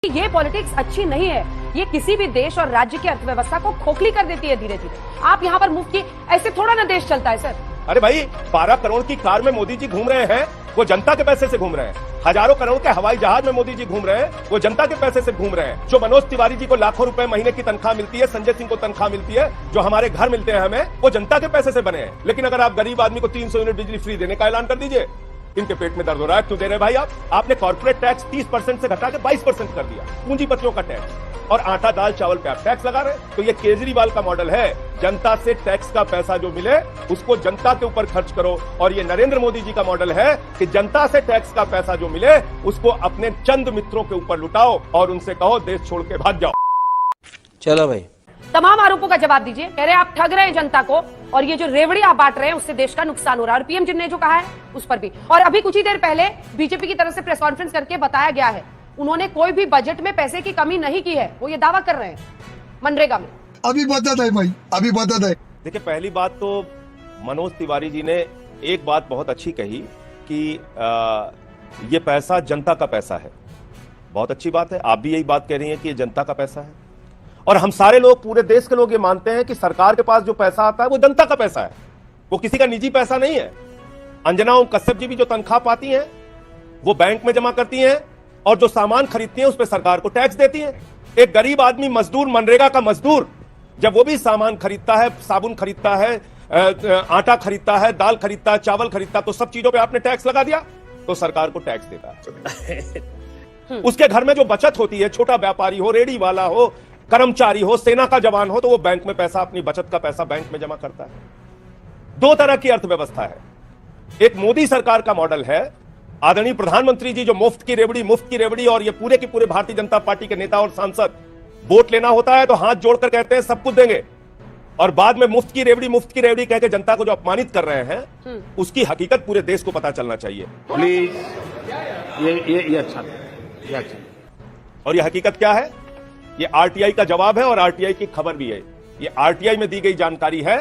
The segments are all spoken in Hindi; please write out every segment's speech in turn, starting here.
ये पॉलिटिक्स अच्छी नहीं है। ये किसी भी देश और राज्य की अर्थव्यवस्था को खोखली कर देती है धीरे धीरे। आप यहाँ पर मुफ्त की ऐसे थोड़ा ना देश चलता है सर। अरे भाई 12 करोड़ की कार में मोदी जी घूम रहे हैं, वो जनता के पैसे से घूम रहे हैं। हजारों करोड़ के हवाई जहाज में मोदी जी घूम रहे हैं, वो जनता के पैसे से घूम रहे हैं। जो मनोज तिवारी जी को लाखों रुपए महीने की तनख्वाह मिलती है, संजय सिंह को तनख्वाह मिलती है, जो हमारे घर मिलते हैं हमें, वो जनता के पैसे से बने हैं। लेकिन अगर आप गरीब आदमी को 300 यूनिट बिजली फ्री देने का ऐलान कर दीजिए, इनके पेट में दर्द हो रहा है। क्यों दे रहे भाई आप? आपने कॉर्पोरेट टैक्स 30% से घटा के 22% कर दिया, पूंजीपतियों का टैक्स, और आटा दाल चावल पे आप टैक्स लगा रहे हैं। तो ये केजरीवाल का मॉडल है, जनता से टैक्स का पैसा जो मिले उसको जनता के ऊपर खर्च करो। और ये नरेंद्र मोदी जी का मॉडल है कि जनता से टैक्स का पैसा जो मिले उसको अपने चंद मित्रों के ऊपर लुटाओ और उनसे कहो देश छोड़ के भाग जाओ। चलो भाई, तमाम आरोपों का जवाब दीजिए। कह रहे हैं आप ठग रहे हैं जनता को, और ये जो रेवड़ी आप बांट रहे हैं उससे देश का नुकसान हो रहा है। और पीएम जी ने जो कहा है उस पर भी, और अभी कुछ ही देर पहले बीजेपी की तरफ से प्रेस कॉन्फ्रेंस करके बताया गया है उन्होंने कोई भी बजट में पैसे की कमी नहीं की है। वो ये दावा कर रहे हैं मनरेगा में। अभी बता है भाई, अभी बता है। देखिए, पहली बात तो मनोज तिवारी जी ने एक बात बहुत अच्छी कही कि ये पैसा जनता का पैसा है। बहुत अच्छी बात है, आप भी यही बात कह रही हैं कि ये जनता का पैसा है। और हम सारे लोग, पूरे देश के लोग ये मानते हैं कि सरकार के पास जो पैसा आता है वो जनता का पैसा है, वो किसी का निजी पैसा नहीं है। अंजना ओम कश्यप जी भी जो तनख्वाह पाती हैं वो बैंक में जमा करती हैं, और जो सामान खरीदती हैं उस पर सरकार को टैक्स देती हैं। एक गरीब आदमी मजदूर, मनरेगा का मजदूर, जब वो भी सामान खरीदता है, साबुन खरीदता है, आटा खरीदता है, दाल खरीदता है, चावल खरीदता है, तो सब चीजों पे आपने टैक्स लगा दिया तो सरकार को टैक्स देता है। उसके घर में जो बचत होती है, छोटा व्यापारी हो, रेडी वाला हो, कर्मचारी हो, सेना का जवान हो, तो वो बैंक में पैसा, अपनी बचत का पैसा बैंक में जमा करता है। दो तरह की अर्थव्यवस्था है। एक मोदी सरकार का मॉडल है, आदरणीय प्रधानमंत्री जी जो मुफ्त की रेवड़ी, और ये पूरे के पूरे भारतीय जनता पार्टी के नेता और सांसद वोट लेना होता है तो हाथ जोड़कर कहते हैं सब कुछ देंगे, और बाद में मुफ्त की रेवड़ी कह के जनता को जो अपमानित कर रहे हैं उसकी हकीकत पूरे देश को पता चलना चाहिए। प्लीज, ये अच्छा। और ये हकीकत क्या है? ये आरटीआई का जवाब है और आरटीआई की खबर भी है। ये आरटीआई में दी गई जानकारी है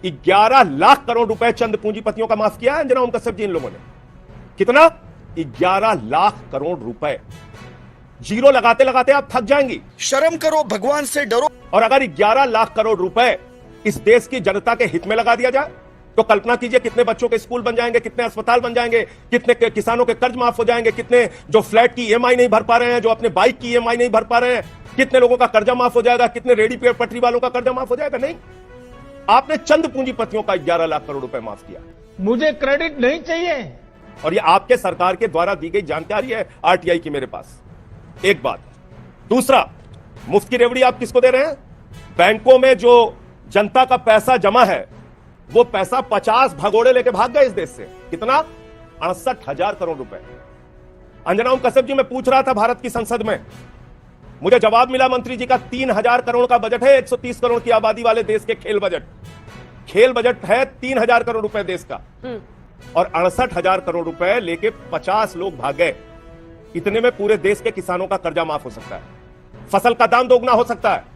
कि 11 लाख करोड़ रुपए चंद पूंजीपतियों का माफ किया है अंजना ओम कश्यप जी इन लोगों ने। कितना? 11 लाख करोड़ रुपए। जीरो लगाते लगाते आप थक जाएंगी। शर्म करो, भगवान से डरो। और अगर 11 लाख करोड़ रुपए इस देश की जनता के हित में लगा दिया जाए तो कल्पना कीजिए कितने बच्चों के स्कूल बन जाएंगे, कितने अस्पताल बन जाएंगे, कितने किसानों के कर्ज माफ हो जाएंगे, कितने जो फ्लैट की ईएमआई नहीं भर पा रहे हैं, जो अपने बाइक की ईएमआई नहीं भर पा रहे हैं, कितने लोगों का कर्जा माफ हो जाएगा, कितने रेडी पटरी वालों का कर्जा माफ हो जाएगा। नहीं, आपने चंद पूंजीपतियों का 11 लाख करोड़ रुपए माफ किया। मुझे क्रेडिट नहीं चाहिए, और ये आपके सरकार के द्वारा दी गई जानकारी है आरटीआई की मेरे पास। एक बात। दूसरा, मुफ्त की रेवड़ी आप किसको दे रहे हैं? बैंकों में जो जनता का पैसा जमा है वो पैसा 50 भगोड़े लेके भाग गए इस देश से। कितना? 68,000 करोड़ रुपए। अंजना ओम कश्यप जी, मैं पूछ रहा था भारत की संसद में, मुझे जवाब मिला मंत्री जी का 3,000 करोड़ का बजट है 130 करोड़ की आबादी वाले देश के खेल बजट है 3,000 करोड़ रुपए देश का, और 68,000 करोड़ रुपए लेके 50 लोग भाग गए। इतने में पूरे देश के किसानों का कर्जा माफ हो सकता है, फसल का दाम दोगुना हो सकता है।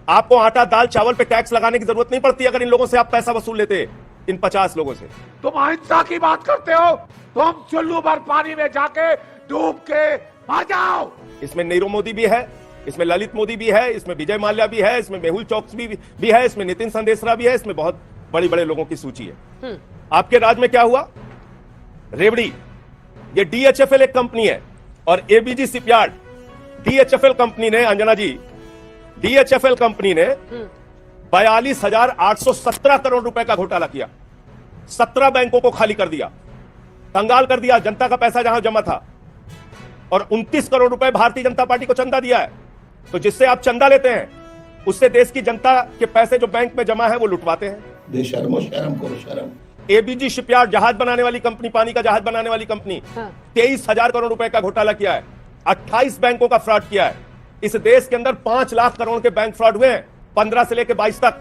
आपको आटा दाल चावल पे टैक्स लगाने की जरूरत नहीं पड़ती अगर इन लोगों से आप पैसा वसूल लेते, इन 50 लोगों से। तुम अहिंसा की बात करते हो, तुम चुल्लू भर पानी में जाके डूब के आ जाओ। इसमें नीरव मोदी भी है, इसमें ललित मोदी भी है, इसमें विजय माल्या भी है, इसमें मेहुल चौकसी भी है, इसमें नितिन संदेशरा भी है, इसमें बहुत बड़े लोगों की सूची है। आपके राज्य में क्या हुआ? रेवड़ी, ये डीएचएफएल एक कंपनी है, और एबीजी शिपयार्ड, डीएचएफएल कंपनी ने, अंजना जी, डीएचएफएल कंपनी ने 42,817 करोड़ रुपए का घोटाला किया, 17 बैंकों को खाली कर दिया, कंगाल कर दिया जनता का पैसा जहां जमा था, और 29 करोड़ रुपए भारतीय जनता पार्टी को चंदा दिया है। तो जिससे आप चंदा लेते हैं उससे देश की जनता के पैसे जो बैंक में जमा है वो लुटवाते हैं। बेशर्मो, शर्म करो, शर्म। एबीजी शिपयार्ड, जहाज बनाने वाली कंपनी, पानी का जहाज बनाने वाली कंपनी, 23,000 करोड़ रुपए का घोटाला किया है, 28 बैंकों का फ्रॉड किया है। इस देश के अंदर 5 लाख करोड़ के बैंक फ्रॉड हुए हैं 15 से लेकर 22 तक।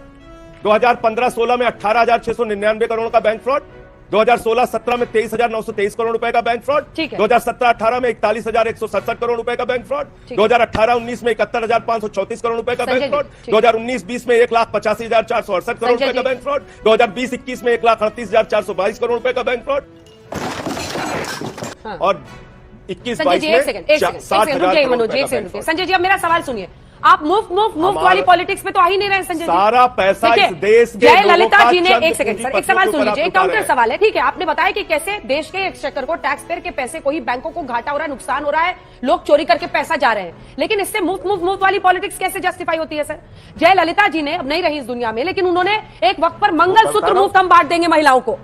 2015-16 में 18,699 करोड़ का बैंक फ्रॉड, 2016-17 में 23,923 करोड़ रुपए का बैंक फ्रॉड, 2017-18 में 41,167 करोड़ रुपए का बैंक फ्रॉड, 2018-19 में 71,534 करोड़ रुपए का बैंक फ्रॉड, 2019-20 में 1,85,468 करोड़ रुपए का बैंक फ्रॉड, 2020-21 में 1,38,422 करोड़ रुपए का बैंक फ्रॉड, और 21 संजय जी, 22 एक सेकंड, एक सेकंड, 60,000 रुकिए करोड़ मनोज जी, रुपए एक का सेकंड बैंक रुकिए। संजय जी, अब मेरा सवाल सुनिए। आप मुफ्त वाली पॉलिटिक्स पे तो आ ही नहीं रहे हैं संजय जी। सारा पैसा देखिए, इस देश के जय लोगों ललिता का जी ने, चंद एक सेकंड सर, एक पूंजीपतियों सवाल के सुन ऊपर लीजिए, आप एक काउंटर लुटा रहे सवाल है, ठीक है। आपने बताया कि कैसे देश के एक्सचेकर को, टैक्स पेयर के पैसे को ही बैंकों को घाटा हो रहा है, नुकसान हो रहा है, लोग चोरी करके पैसा जा रहे हैं, लेकिन इससे मुफ्त वाली पॉलिटिक्स कैसे जस्टिफाई होती है सर? जय ललिता जी ने अब नहीं रही इस दुनिया में, लेकिन उन्होंने एक वक्त पर मंगलसूत्र मुफ्त हम बांट देंगे महिलाओं को,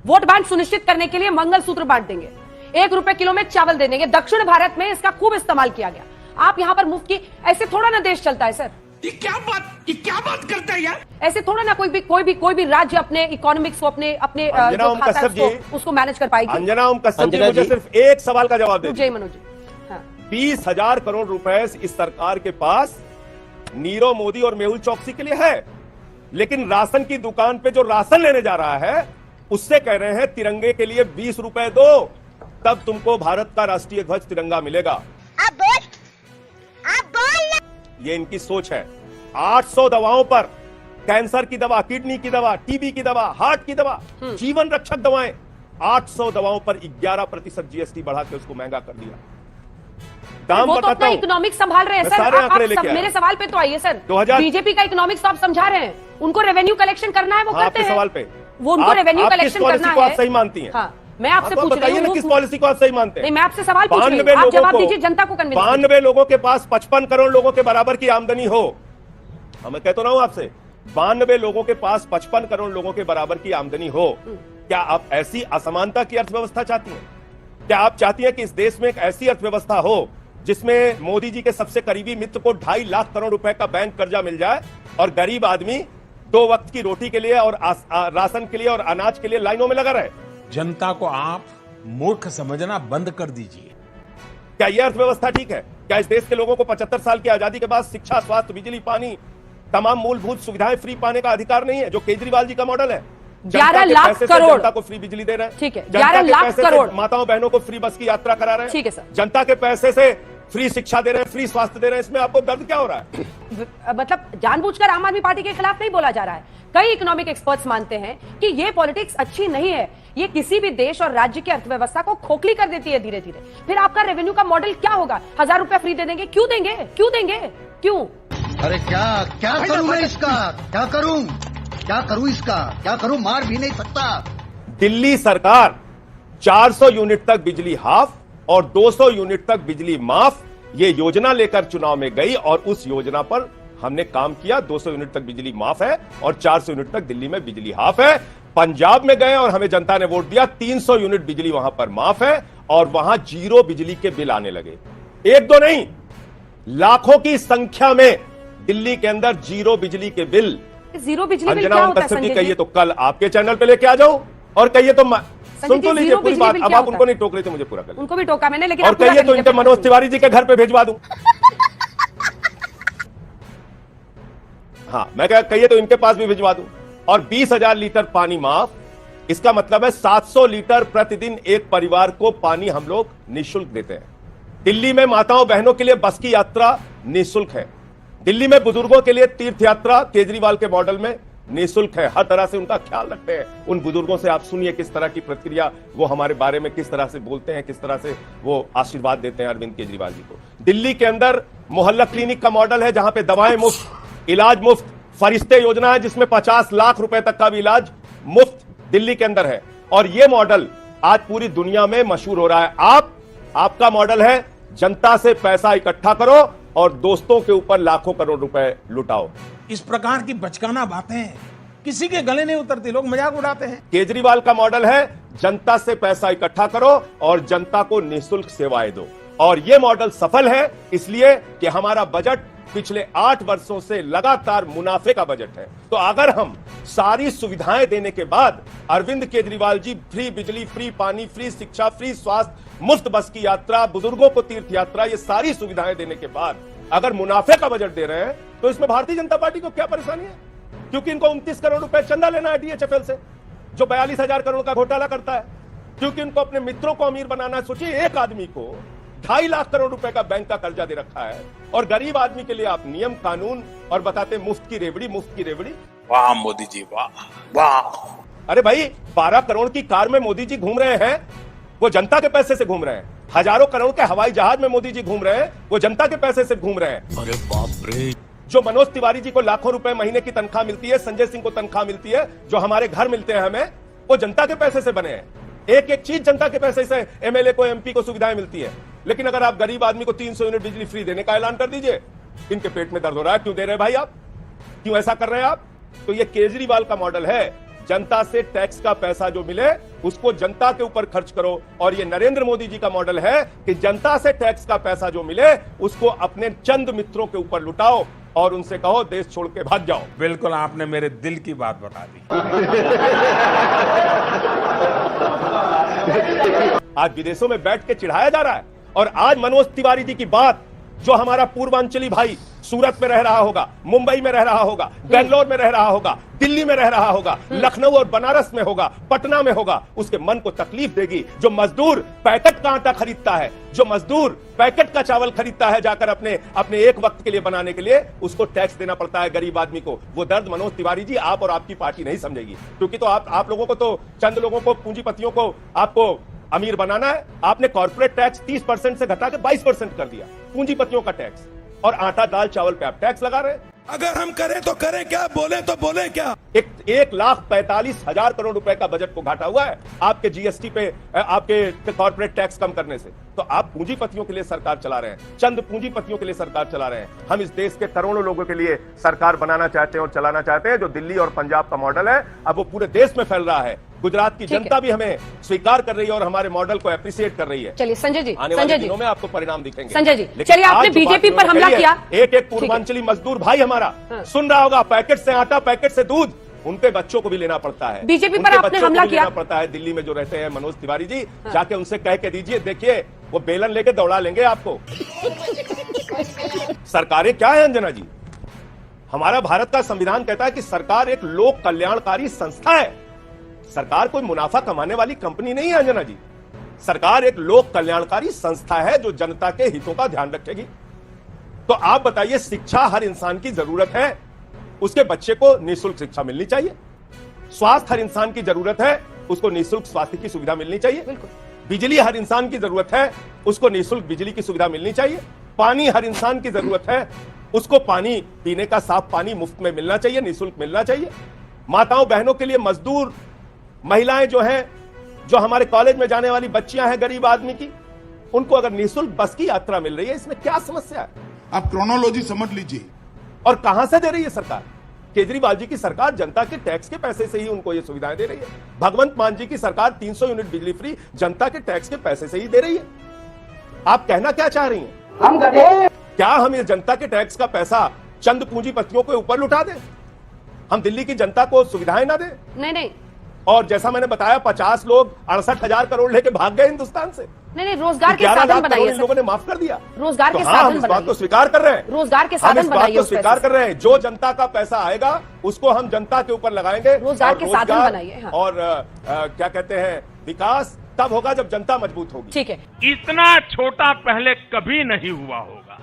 वोट बैंक सुनिश्चित करने के लिए मंगलसूत्र बांट देंगे, 1 रुपए किलो में चावल दे देंगे। दक्षिण भारत में इसका खूब इस्तेमाल किया गया। आप यहां पर मुफ्त की, ऐसे थोड़ा ना देश चलता है सर। ये क्या बात करता है यार? ऐसे थोड़ा ना कोई भी राज्य अपने इकोनॉमिक्स को, अपने अंजना जो ओम खाता है कश्यप जी, उसको मैनेज कर पाएगी। अंजना ओम कश्यप जी, अंजना मुझे जी। सिर्फ एक सवाल का जवाब दे। जय मनोज जी, हाँ। 20,000 करोड़ रुपए इस सरकार के पास नीरव मोदी और मेहुल चौकसी के लिए है, लेकिन राशन की दुकान पे जो राशन लेने जा रहा है उससे कह रहे हैं तिरंगे के लिए 20 रुपए दो, तब तुमको भारत का राष्ट्रीय ध्वज तिरंगा मिलेगा। ये इनकी सोच है। 800 दवाओं पर, कैंसर की दवा, किडनी की दवा, टीबी की दवा, हार्ट की दवा, जीवन रक्षक दवाएं, 800 दवाओं पर 11% जीएसटी बढ़ा के उसको महंगा कर दिया। दाम वो तो बताता अपना हूं, इकोनॉमिक संभाल रहे हैं मैं सर। सारे आप आंकड़े लेके आया। मेरे सवाल पे तो आइए सर। 2000 बीजेपी का इकोनॉमिक्स तो आप समझा रहे हैं, उनको रेवेन्यू कलेक्शन करना है, वो हाँ, करते आपके हैं। सवाल पे वो उनको रेवेन्यू आप किस कलेक्शन पॉलिसी करना को है। आप सही मानती हैं? हाँ, मैं आपसे आप पूछ रही बताइए ना हूँ। किस पॉलिसी को आप सही मानते हैं? नहीं, मैं आपसे सवाल पूछ रही 92 हूँ, आप जवाब लोगों दीजिए, जनता को कन्विंस 92 लोगों के पास 55 करोड़ लोगों के बराबर की आमदनी हो, मैं कहता रहा हूं आपसे, 92 लोगों के पास 55 करोड़ लोगों के बराबर की आमदनी हो, क्या आप ऐसी असमानता की अर्थव्यवस्था चाहती हैं? क्या आप चाहती हैं कि इस देश में एक ऐसी अर्थव्यवस्था हो जिसमें मोदी जी के सबसे करीबी मित्र को 2.5 लाख करोड़ रुपए का बैंक कर्जा मिल जाए और गरीब आदमी 2 वक्त की रोटी के लिए और राशन के लिए और अनाज के लिए लाइनों में लगा रहे? जनता को आप मूर्ख समझना बंद कर दीजिए। क्या यह अर्थव्यवस्था ठीक है? क्या इस देश के लोगों को 75 साल की आजादी के बाद शिक्षा, स्वास्थ्य, बिजली, पानी, तमाम मूलभूत सुविधाएं फ्री पाने का अधिकार नहीं है, जो केजरीवाल जी का मॉडल है? 11 लाख करोड़ जनता को फ्री बिजली दे रहे हैं, ठीक है, जनता 11 के लाख पैसे से करोड़ माताओं बहनों को फ्री बस की यात्रा करा रहे हैं, ठीक है सर। जनता के पैसे से फ्री शिक्षा दे रहे हैं, फ्री स्वास्थ्य दे रहे हैं, इसमें आपको दर्द क्या हो रहा है? मतलब जानबूझकर आम आदमी पार्टी के खिलाफ नहीं बोला जा रहा है। कई इकोनॉमिक एक्सपर्ट्स मानते हैं कि ये पॉलिटिक्स अच्छी नहीं है, ये किसी भी देश और राज्य की अर्थव्यवस्था को खोखली कर देती है धीरे धीरे। फिर आपका रेवेन्यू का मॉडल क्या होगा? 1000 रुपया फ्री दे देंगे? क्यों देंगे? क्यों देंगे? क्यों? अरे क्या करूं मैं इसका? क्या करूं इसका? क्या करूं? मार भी नहीं सकता। दिल्ली सरकार 400 यूनिट तक बिजली हाफ और 200 यूनिट तक बिजली माफ, ये योजना लेकर चुनाव में गई और उस योजना पर हमने काम किया। 200 यूनिट तक बिजली माफ है और 400 यूनिट तक दिल्ली में बिजली हाफ है। पंजाब में गए और हमें जनता ने वोट दिया, 300 यूनिट बिजली वहां पर माफ है और वहां 0 बिजली के बिल आने लगे। 1-2 नहीं, लाखों की संख्या में दिल्ली के अंदर 0 बिजली के बिल। 0 बिजली बिल अंजना क्या ओम होता है कश्यप जी, संजय कहिए जी? तो कल आपके चैनल पे लेके आ जाऊं और कहिए तो सुन तो जी, लीजिए 0 पूरी बिजली बात। बिल अब क्या आप होता उनको है? नहीं टोक रहे थे, मुझे पूरा कर उनको भी टोका मैंने, लेकिन और आप पूरा कहिए कर तो लीजिए। इनके मनोज तिवारी जी के घर पे भिजवा दूं। हाँ, मैं कहिए तो इनके पास भी भिजवा दूं। और 20,000 लीटर पानी माफ, इसका मतलब है 700 लीटर प्रतिदिन एक परिवार को पानी हम लोग निःशुल्क देते हैं। दिल्ली में माताओं बहनों के लिए बस की यात्रा निःशुल्क है। दिल्ली में बुजुर्गों के लिए तीर्थ यात्रा केजरीवाल के मॉडल में निःशुल्क है। हर तरह से उनका ख्याल रखते हैं। उन बुजुर्गों से आप सुनिए किस तरह की प्रतिक्रिया वो हमारे बारे में किस तरह से बोलते हैं, किस तरह से वो आशीर्वाद देते हैं अरविंद केजरीवाल जी को। दिल्ली के अंदर मोहल्ला क्लिनिक का मॉडल है, जहां पे दवाएं मुफ्त, इलाज मुफ्त। फरिश्ते योजना है जिसमें 50 लाख रुपए तक का भी इलाज मुफ्त दिल्ली के अंदर है। और यह मॉडल आज पूरी दुनिया में मशहूर हो रहा है। आपका मॉडल है जनता से पैसा इकट्ठा करो और दोस्तों के ऊपर लाखों करोड़ रुपए लुटाओ। इस प्रकार की बचकाना बातें किसी के गले नहीं उतरती, लोग मजाक उड़ाते हैं। केजरीवाल का मॉडल है जनता से पैसा इकट्ठा करो और जनता को निःशुल्क सेवाएं दो। और यह मॉडल सफल है इसलिए कि हमारा बजट पिछले 8 वर्षों से लगातार मुनाफे का बजट है। तो अगर हम सारी सुविधाएं देने के बाद अरविंद केजरीवाल जी फ्री बिजली, फ्री पानी, फ्री शिक्षा, फ्री स्वास्थ्य, मुफ्त बस की यात्रा, बुजुर्गों को तीर्थ यात्रा, ये सारी सुविधाएं देने के बाद अगर मुनाफे का बजट दे रहे हैं तो इसमें भारतीय जनता पार्टी को क्या परेशानी है? क्योंकि इनको 29 करोड़ रुपए चंदा लेना है डीएचएफएल से, जो 42,000 करोड़ का घोटाला करता है। क्योंकि इनको अपने मित्रों को अमीर बनाना है। सोचिए, एक आदमी को 2.5 लाख करोड़ रुपए का बैंक का कर्जा दे रखा है और गरीब आदमी के लिए आप नियम कानून और बताते मुफ्त की रेवड़ी। वाह मोदी जी, वाह वाह। अरे भाई, 12 करोड़ की कार में मोदी जी घूम रहे हैं वो जनता के पैसे से घूम रहे हैं। हजारों करोड़ के हवाई जहाज में मोदी जी घूम रहे हैं, वो जनता के पैसे से घूम रहे हैं। अरे बाप रे। जो मनोज तिवारी जी को लाखों रुपए महीने की तनख्वाह मिलती है, संजय सिंह को तनख्वाह मिलती है, जो हमारे घर मिलते हैं हमें, वो जनता के पैसे से बने हैं। एक एक चीज जनता के पैसे से एमएलए को, एमपी को सुविधाएं मिलती है। लेकिन अगर आप गरीब आदमी को 300 यूनिट बिजली फ्री देने का ऐलान कर दीजिए, इनके पेट में दर्द हो रहा है। क्यों दे रहे हैं भाई आप? क्यों ऐसा कर रहे हैं आप? तो ये केजरीवाल का मॉडल है, जनता से टैक्स का पैसा जो मिले उसको जनता के ऊपर खर्च करो। और ये नरेंद्र मोदी जी का मॉडल है कि जनता से टैक्स का पैसा जो मिले उसको अपने चंद मित्रों के ऊपर लुटाओ और उनसे कहो देश छोड़ के भाग जाओ। बिल्कुल आपने मेरे दिल की बात बता दी। आज विदेशों में बैठ के चिढ़ाया जा रहा है। और आज मनोज तिवारी जी की बात, जो हमारा पूर्वांचली भाई सूरत में रह रहा होगा, मुंबई में रह रहा होगा, बेंगलोर में रह रहा होगा, दिल्ली में रह रहा होगा, लखनऊ और बनारस में होगा, पटना में होगा, उसके मन को तकलीफ देगी। जो मजदूर पैकेट का आटा खरीदता है, जो मजदूर पैकेट का चावल खरीदता है जाकर अपने एक वक्त के लिए बनाने के लिए, उसको टैक्स देना पड़ता है गरीब आदमी को। वो दर्द मनोज तिवारी जी आप और आपकी पार्टी नहीं समझेगी। क्योंकि तो आप लोगों को तो चंद लोगों को, पूंजीपतियों को आपको अमीर बनाना है। आपने कॉर्पोरेट टैक्स 30% से घटा के 22% कर दिया, पूंजीपतियों का टैक्स। और आटा दाल चावल पे आप टैक्स लगा रहे हैं। अगर हम करें तो करें क्या, बोले तो बोले क्या। 1,45,000 करोड़ रुपए का बजट को घाटा हुआ है आपके जीएसटी पे, आपके कॉर्पोरेट टैक्स कम करने से। तो आप पूंजीपतियों के लिए सरकार चला रहे हैं, चंद पूंजीपतियों के लिए सरकार चला रहे हैं। हम इस देश के करोड़ों लोगों के लिए सरकार बनाना चाहते हैं और चलाना चाहते हैं। जो दिल्ली और पंजाब का मॉडल है, अब वो पूरे देश में फैल रहा है। गुजरात की जनता भी हमें स्वीकार कर रही है और हमारे मॉडल को अप्रिशिएट कर रही है। चलिए संजय जी, आने वाले दिनों में आपको परिणाम दिखेंगे। संजय जी, लेकिन चलिए आपने आज जो बीजेपी बात पर हमला कही है, किया। एक पूर्वांचली मजदूर भाई हमारा सुन रहा होगा, पैकेट से आटा, पैकेट से दूध, उनके बच्चों को भी लेना पड़ता है। बीजेपी पर आपने हमला किया, लेना पड़ता है। दिल्ली में जो रहते हैं मनोज तिवारी जी, जाके उनसे कह के दीजिए, देखिए वो बेलन लेके दौड़ा लेंगे आपको। सरकारें क्या है अंजना जी? हमारा भारत का संविधान कहता है कि सरकार एक लोक कल्याणकारी संस्था है। सरकार कोई मुनाफा कमाने वाली कंपनी नहीं है अंजना जी। सरकार एक लोक कल्याणकारी संस्था है जो जनता के हितों का ध्यान रखेगी। तो आप बताइए, शिक्षा हर इंसान की जरूरत है, उसके बच्चे को निःशुल्क शिक्षा मिलनी चाहिए। स्वास्थ्य हर इंसान की जरूरत है, उसको निःशुल्क स्वास्थ्य की सुविधा मिलनी चाहिए। बिल्कुल। बिजली हर इंसान की जरूरत है, उसको निःशुल्क बिजली की सुविधा मिलनी चाहिए। पानी हर इंसान की जरूरत है, उसको पानी पीने का साफ पानी मुफ्त में मिलना चाहिए, निःशुल्क मिलना चाहिए। माताओं बहनों के लिए, मजदूर महिलाएं जो हैं, जो हमारे कॉलेज में जाने वाली बच्चियां हैं गरीब आदमी की, उनको अगर निःशुल्क बस की यात्रा मिल रही है, इसमें क्या समस्या है? आप क्रोनोलॉजी समझ लीजिए। और कहां से दे रही है सरकार? केजरीवाल जी की सरकार जनता के टैक्स के पैसे से ही उनको ये सुविधाएं दे रही है। भगवंत मान जी की सरकार 300 यूनिट बिजली फ्री जनता के टैक्स के पैसे से ही दे रही है। आप कहना क्या चाह रही हैं? हम गधे। क्या हम इस जनता के टैक्स का पैसा चंद पूंजीपतियों के ऊपर लुटा दें? हम दिल्ली की जनता को सुविधाएं ना दें? नहीं। और जैसा मैंने बताया, 50 लोग 68,000 करोड़ लेके भाग गए हिंदुस्तान से। नहीं, रोजगार के साधन बनाइए। लोगों ने माफ कर दिया। रोजगार के तो साधन हम इस बात को स्वीकार कर रहे हैं। रोजगार के हम साधन इस बात बनाइए। को स्वीकार कर रहे हैं, जो जनता का पैसा आएगा उसको हम जनता के ऊपर लगाएंगे। रोजगार के साधन बनाइए। हाँ। और क्या कहते हैं, विकास तब होगा जब जनता मजबूत होगी। ठीक है। इतना छोटा पहले कभी नहीं हुआ होगा।